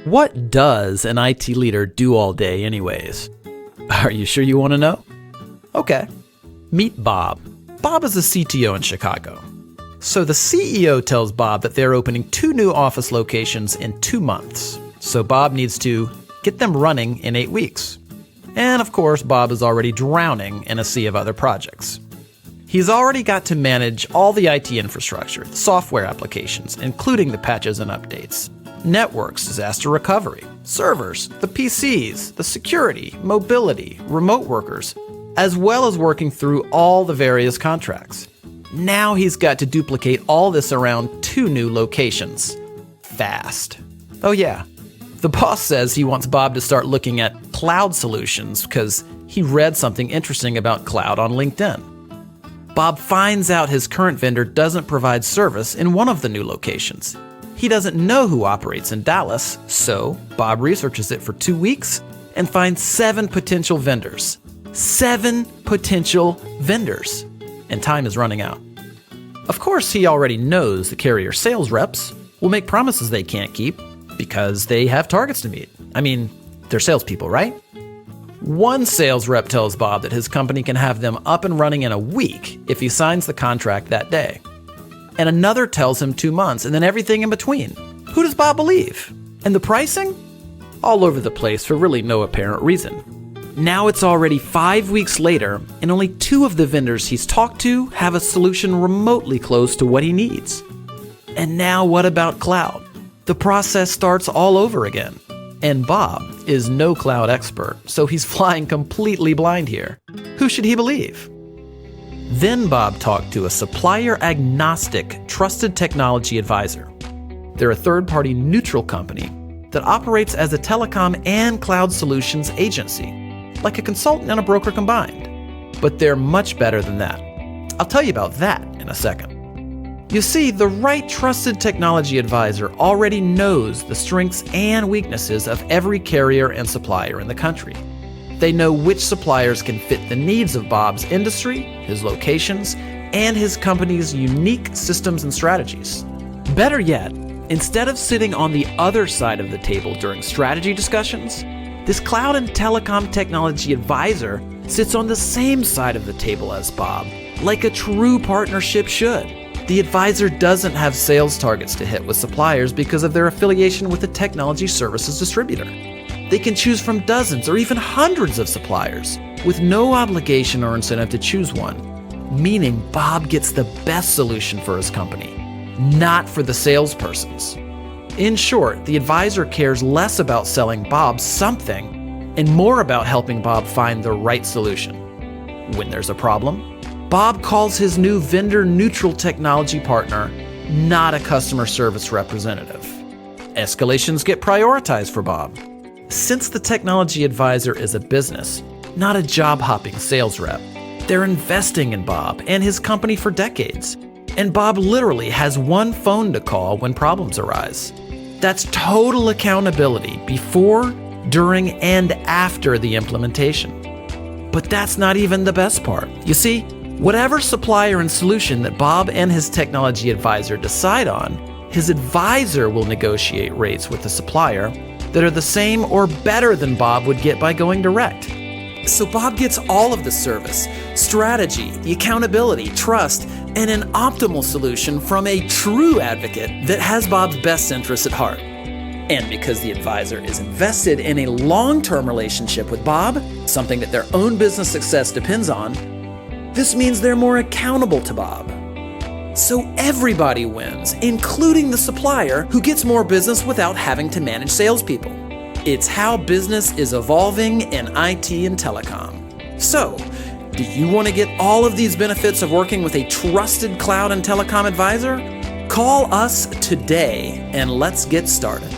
What does an IT leader do all day anyways? Are you sure you want to know? Okay. Meet Bob. Bob is a CTO in Chicago. So the CEO tells Bob that they're opening 2 new office locations in 2 months. So Bob needs to get them running in 8 weeks. And of course, Bob is already drowning in a sea of other projects. He's already got to manage all the IT infrastructure, the software applications, including the patches and updates, networks, disaster recovery, servers, the PCs, the security, mobility, remote workers, as well as working through all the various contracts. Now he's got to duplicate all this around 2 new locations. Fast. Oh yeah, the boss says he wants Bob to start looking at cloud solutions because he read something interesting about cloud on LinkedIn. Bob finds out his current vendor doesn't provide service in one of the new locations. He doesn't know who operates in Dallas, so Bob researches it for 2 weeks and finds 7 potential vendors. 7 potential vendors. And time is running out. Of course, he already knows the carrier sales reps will make promises they can't keep because they have targets to meet. I mean, they're salespeople, right? One sales rep tells Bob that his company can have them up and running in a week if he signs the contract that day. And another tells him 2 months, and then everything in between. Who does Bob believe? And the pricing? All over the place for really no apparent reason. Now it's already 5 weeks later, and only 2 of the vendors he's talked to have a solution remotely close to what he needs. And now what about cloud? The process starts all over again. And Bob is no cloud expert, so he's flying completely blind here. Who should he believe? Then Bob talked to a supplier-agnostic trusted technology advisor. They're a third-party neutral company that operates as a telecom and cloud solutions agency, like a consultant and a broker combined. But they're much better than that. I'll tell you about that in a second. You see, the right trusted technology advisor already knows the strengths and weaknesses of every carrier and supplier in the country. They know which suppliers can fit the needs of Bob's industry, his locations, and his company's unique systems and strategies. Better yet, instead of sitting on the other side of the table during strategy discussions, this cloud and telecom technology advisor sits on the same side of the table as Bob, like a true partnership should. The advisor doesn't have sales targets to hit with suppliers because of their affiliation with a technology services distributor. They can choose from dozens or even hundreds of suppliers with no obligation or incentive to choose one, meaning Bob gets the best solution for his company, not for the salespersons. In short, the advisor cares less about selling Bob something and more about helping Bob find the right solution. When there's a problem, Bob calls his new vendor-neutral technology partner, not a customer service representative. Escalations get prioritized for Bob. Since the technology advisor is a business, not a job-hopping sales rep, they're investing in Bob and his company for decades. And Bob literally has one phone to call when problems arise. That's total accountability before, during, and after the implementation. But that's not even the best part. You see, whatever supplier and solution that Bob and his technology advisor decide on, his advisor will negotiate rates with the supplier that are the same or better than Bob would get by going direct. So Bob gets all of the service, strategy, the accountability, trust, and an optimal solution from a true advocate that has Bob's best interests at heart. And because the advisor is invested in a long-term relationship with Bob, something that their own business success depends on, this means they're more accountable to Bob. So everybody wins, including the supplier who gets more business without having to manage salespeople. It's how business is evolving in IT and telecom. So, do you want to get all of these benefits of working with a trusted cloud and telecom advisor? Call us today and let's get started.